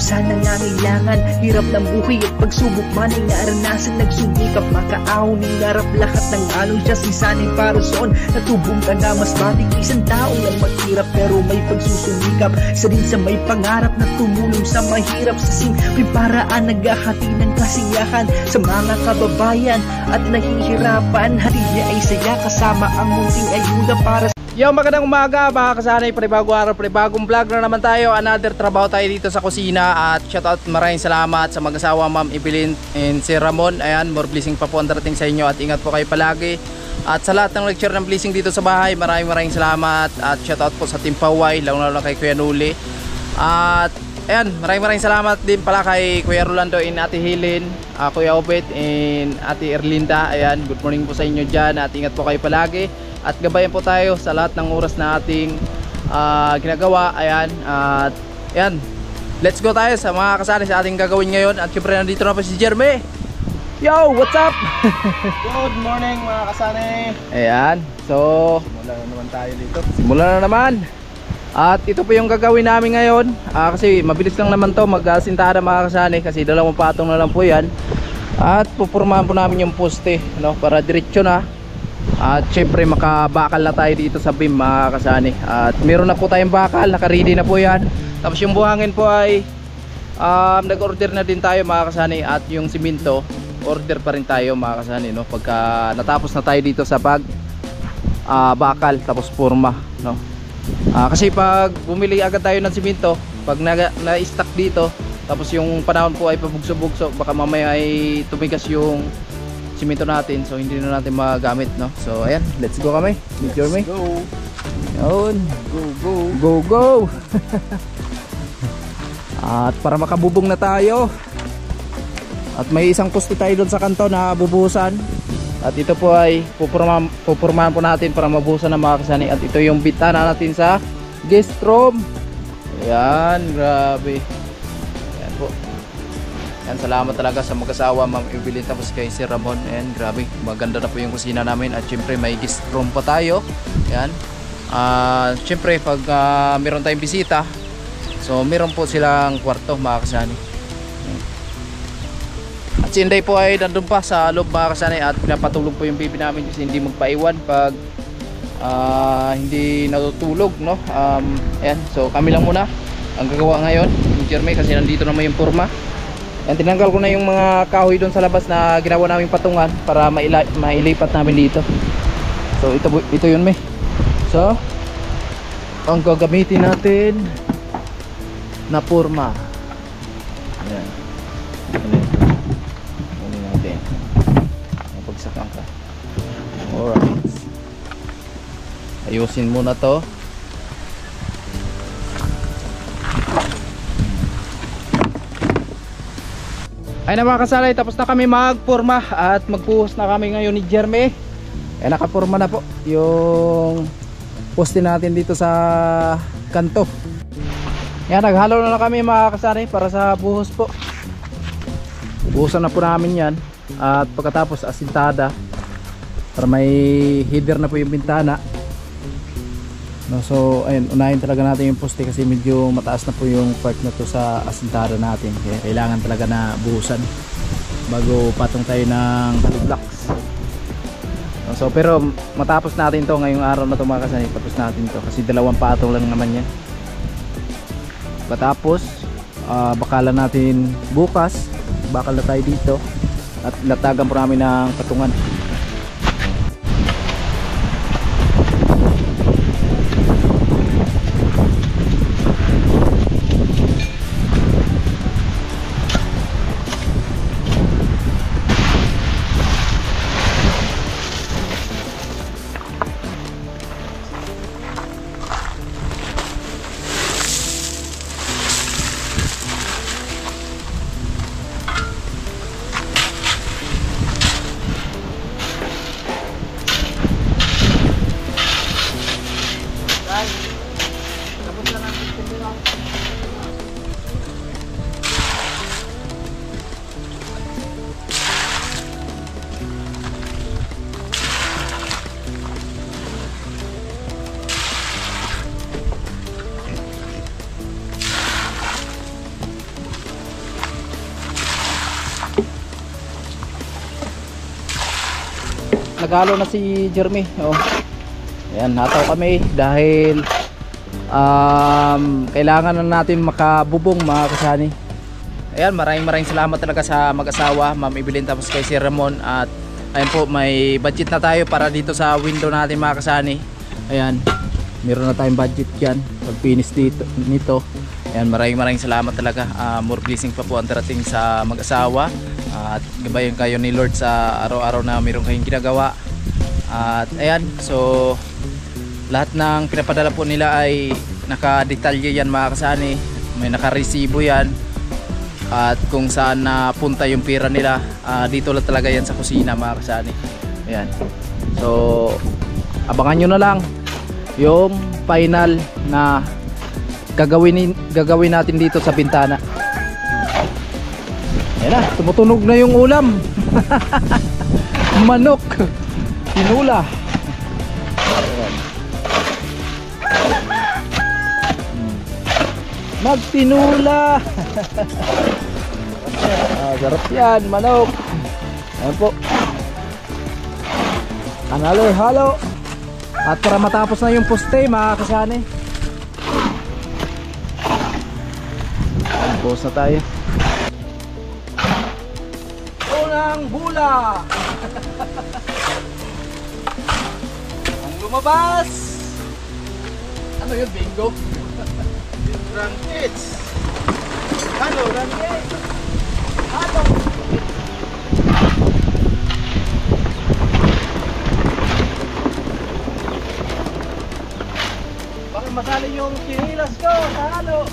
sa nangangailangan. Hirap ng buhay at pagsubok man ay naranasan. Nagsumikap makaahon, hinarap lahat ng alon siya sisanin para soon. Natubong ka na mas matik, isang taong lang maghirap pero may pagsusumikap. Isa din sa may pangarap na tumulong sa mahirap. Sa simpleng paraan naghahati ng kasiyahan sa mga kababayan at nahihirapan. Hatid niya ay saya kasama ang munting ayuda para sa... Yo, magandang umaga mga kasanay, panibagong araw, panibagong vlog na naman tayo. Another trabaho tayo dito sa kusina. At shoutout, maraming salamat sa mag-asawa Ma'am Evelyn and Sir Ramon. Ayan, more blessing pa po ang darating sa inyo at ingat po kayo palagi. At sa lahat ng lecture ng blessing dito sa bahay, maraming salamat. At shoutout po sa Team Paway, lalo kay Kuya Nuli. At ayan, maraming salamat din pala kay Kuya Rolando and Ate Helen, Kuya Obet and Ate Erlinda. Ayan, good morning po sa inyo dyan at ingat po kayo palagi. At gabayan po tayo sa lahat ng oras na ating ginagawa. Ayan, at ayan, let's go tayo sa mga kasali sa ating gagawin ngayon. At syempre nandito na po si Jeremy. Yo, what's up? Good morning mga kasane. Ayan, so Simulan na naman tayo dito. simulan na naman. At ito po yung gagawin namin ngayon. Kasi mabilis lang naman to mag-sintada mga kasali. Kasi dalawang patong na lang po yan. At pupurmahan po namin yung poste, no, para diretso na. At syempre makabakal na tayo dito sa beam mga kasani. At meron na po tayong bakal, naka-ready na po yan. Tapos yung buhangin po ay nag-order na din tayo mga kasani. At yung simento, order pa rin tayo mga kasani, no? Pagka natapos na tayo dito sa bakal tapos forma, no? Kasi pag bumili agad tayo ng simento, pag na-stack dito, tapos yung panahon po ay pabugso-bugso, baka mamaya ay tumigas yung simento natin, so hindi na natin magamit, no? So ayan, let's go kami. Let's go. Yun. Go. At para makabubong na tayo. At may isang poste tayo doon sa kanto na bubuhusan. At ito po ay pupurmahan po natin para mabuhusan ng mga kasani. At ito yung bitana natin sa guest room. Ayan, grabe. Ayan po. Yan, salamat talaga sa mag-asawa Ma'am Evelyn tapos kay Sir Ramon. Ayan, grabe, maganda na po yung kusina namin. At syempre may guest room pa tayo. Ayan, syempre pag meron tayong bisita, so meron po silang kwarto mga kasani. At si Inday po ay nandun pa sa loob mga kasani. At pinapatulog po yung baby namin kasi hindi magpaiwan pag hindi natutulog, no? Ayan, so kami lang muna ang gagawa ngayon yung Jeremy kasi nandito naman yung forma. Yan, tinanggal ko na yung mga kahoy doon sa labas na ginawa naming patungan para mailipat namin dito. So ito yun, me. So ang gagamitin natin na forma. Ayan. Ano natin? Pagsakan ka. Alright. Ayusin muna to. Ay na mga kasalay, tapos na kami magporma at magpuhos na kami ngayon ni Jeremy. Nakaporma na po yung poste natin dito sa kanto. Yan, naghalo na kami mga kasalay para sa buhos po. Buhusan na po namin yan. At pagkatapos asintada para may header na po yung bintana, no, so ayun, unahin talaga natin yung poste kasi medyo mataas na po yung part na to sa asintada natin. Kaya kailangan talaga na buhusan bago patong tayo ng hollow blocks. No, so pero matapos natin to ngayong araw na to mga kasani. Tapos natin to kasi dalawang patong lang naman yan. Patapos bakalan natin bukas. Bakal na tayo dito at latagan po namin ng patungan. naghalo na si Jeremy. Oh. Ayan, hataw kami dahil kailangan na natin makabubong mga kasani. Ayan, maraming salamat talaga sa mag-asawa, Ma'am Evelyn tapos kay Sir Ramon. At ayan po, may budget na tayo para dito sa window natin mga kasani. Ayan, meron na tayong budget dyan pag finish nito. Ayan, maraming salamat talaga. More blessing pa po ang darating sa mag-asawa. At gabayan kayo ni Lord sa araw-araw na meron kayong ginagawa. At ayan, so lahat ng pinapadala po nila ay nakadetalye yan mga kasani. May nakaresibo yan. At kung saan napunta yung pera nila, dito lang talaga yan sa kusina mga kasani. Ayan. So abangan nyo na lang yung final na gagawin natin dito sa bintana. Ayan na, tumutunog na yung ulam. Manok tinula. Magtinula. Sarap yan, manok. Ayan po, halo. At para matapos na yung poste mga kasani, post na tayo. Unang hula. Ang lumabas, ano yun, bingo? Rangkits. Halo, rangkits. Halo. Bakit masali yung kinilas ko sa halo?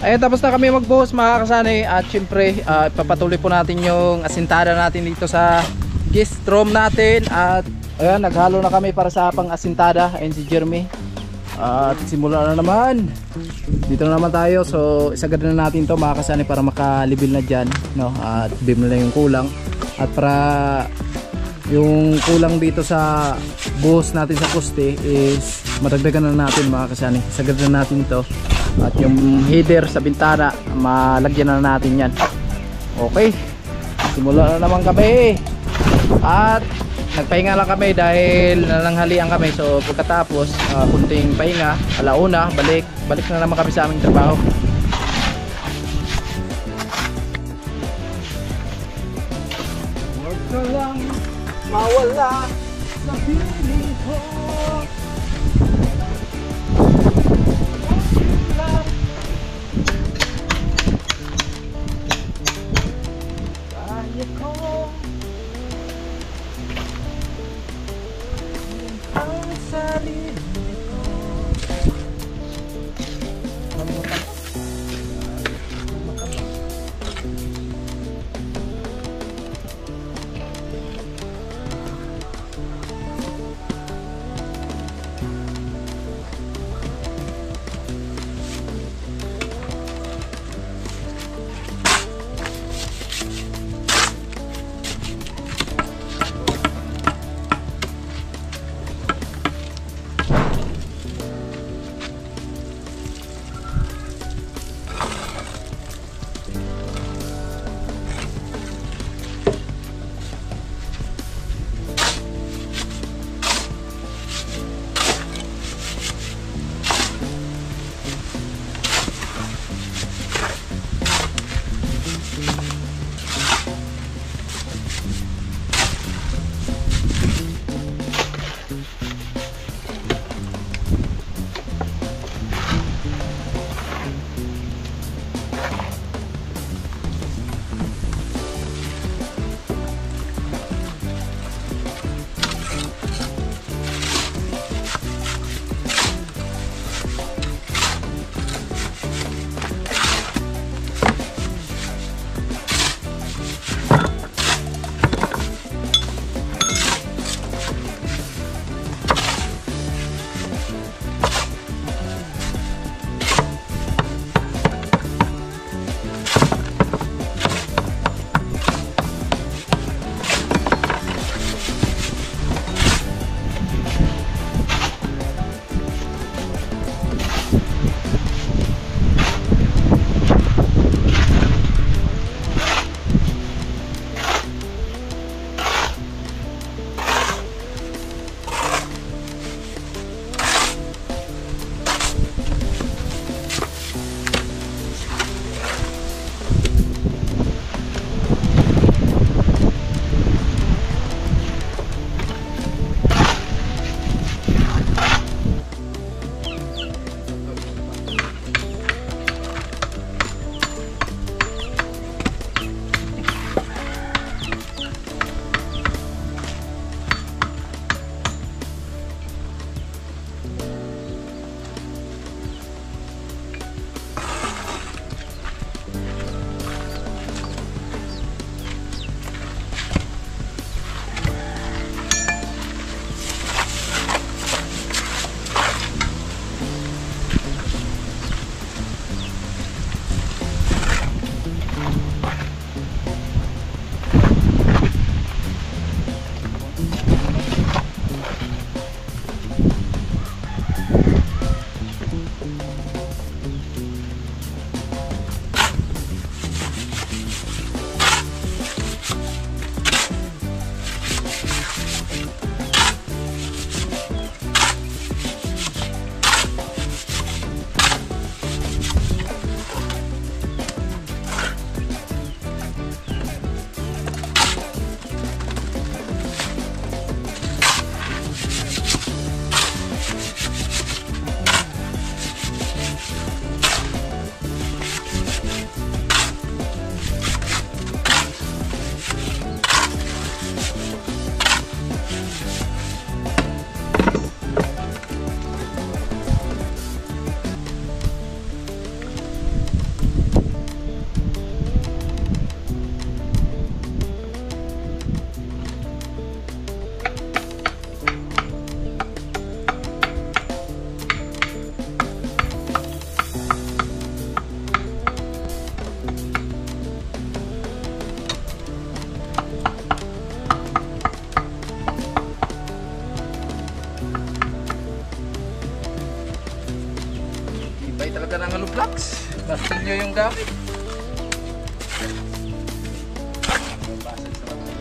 Ayun, tapos na kami magbuhos mga kasani. At syempre ipapatuloy po natin yung asintada natin dito sa guest room natin. At ayan, naghalo na kami para sa pang asintada. Ayun si Jeremy. At simula na naman. Dito na naman tayo. So isagad na natin to mga kasani para makalibil na dyan, no? At bim na lang yung kulang. At para yung kulang dito sa buhos natin sa poste is madagdagan na natin mga kasani. Isagad na natin to. At yung header sa bintana, malagyan na natin yan. Okay, simula na naman kami. At nagpahinga lang kami dahil nalanghalian kami. So pagkatapos kunting pahinga, alauna, balik na naman kami sa aming trabaho. Huwag ka lang mawala sa piling ko. Sabay talaga ng aluflax. Basta nyo yung gamit. Basag sa mga.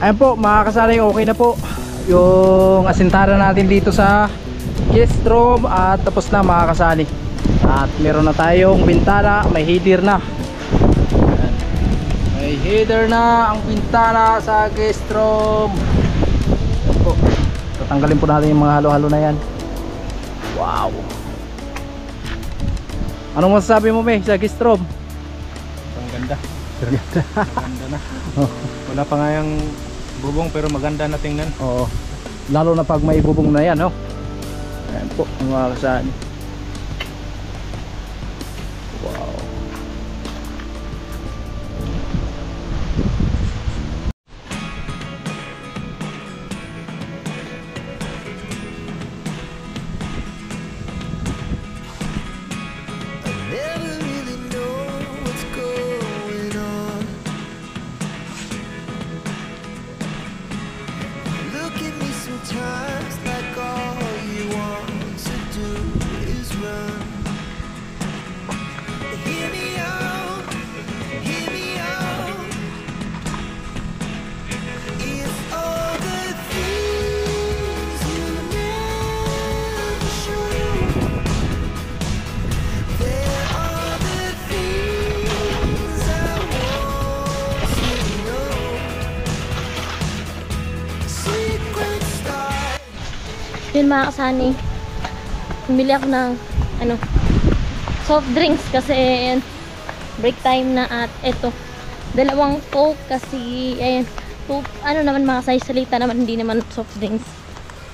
Ayan po mga kasali, okay na po yung asintada natin dito sa guest room at tapos na mga kasali. At meron na tayong bintana, may header na. Ayan. May header na ang bintana sa guest room. Ayan po. Tatanggalin po natin yung mga halo-halo na yan. Wow. Anong masasabi mo May sa guest room? Ang ganda. Ganda na. Wala pa nga yung bubong pero maganda na tingnan. Oo. Lalo na pag may bubong na yan, no? Ayan po, mga kasali. Wow. Never really know what's going on. Look at me sometimes like all you want to do is run. Hear me out, hear me out. If all the things you never show, there are the things I want to know. Secret stars. Yun mga kasani, bumili ako ng soft drinks kasi ayan, break time na. At eto, dalawang coke kasi ayan, naman mga size salita naman, hindi naman soft drinks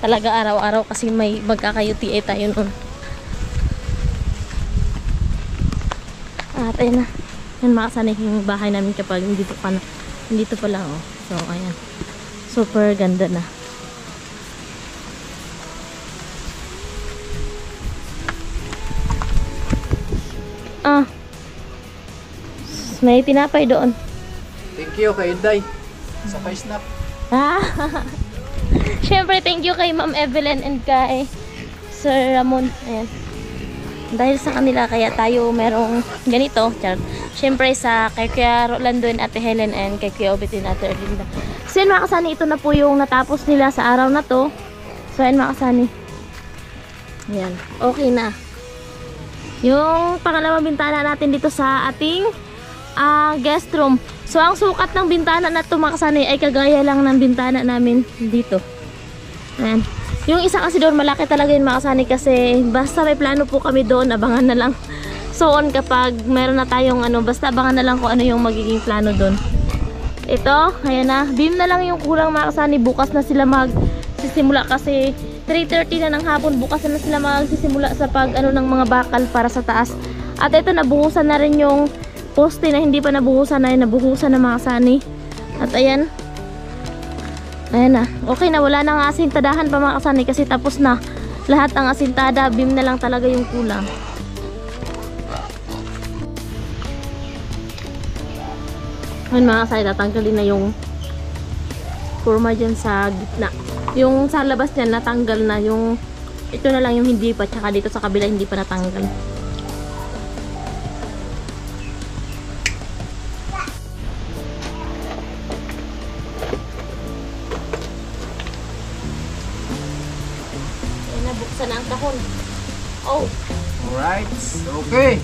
talaga araw-araw kasi may magkaka-UTI tayo nun. At ayan na, yun mga kasani yung bahay namin kapag dito pa lang oh. So ayan, super ganda na. May tinapay doon. Thank you kay Inday sa pa-snap. Siyempre, thank you kay Ma'am Evelyn and kay Sir Ramon. Ayan. Dahil sa kanila, kaya tayo merong ganito. Siyempre, kay Kuya Rolando and Ate Helen and kay Kuya Obet and Ate Erlinda. So, yun mga kasani, ito na po yung natapos nila sa araw na to. So, yun mga kasani. Ayan. Okay na. Yung pangalawang bintana natin dito sa ating guest room. So ang sukat ng bintana na ito mga kasani ay kagaya lang ng bintana namin dito. Ayan. Yung isa kasi doon malaki talaga yun mga kasani kasi basta may plano po kami doon, abangan na lang. So on kapag meron na tayong basta abangan na lang kung ano yung magiging plano doon. Ito, ayan na. Beam na lang yung kulang mga kasani. Bukas na sila magsisimula kasi 3:30 na ng hapon. Bukas na sila magsisimula sa ng mga bakal para sa taas. At ito, nabuhusan na rin yung poste na hindi pa nabuhusan na nabuhusan na mga kasani. At ayan. Ayan na. Okay na, wala nang asintadahan pa mga kasani kasi tapos na lahat ang asintada. Beam na lang talaga yung kulang. Ayan mga kasani, tatanggalin na yung kurma dyan sa gitna. Yung sa labas niyan natanggal na, yung ito na lang yung hindi pa, tsaka dito sa kabila hindi pa natanggal. Ayan na, buksan na ang kahon. Oh! Alright, okay.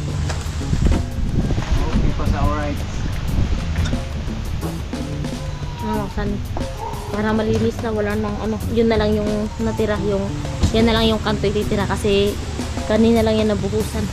Okay pa sa alright. Saan? Para malinis na, wala nang yun na lang yung natira, yan na lang yung kanto ititira kasi kanina lang yan nabuhusan.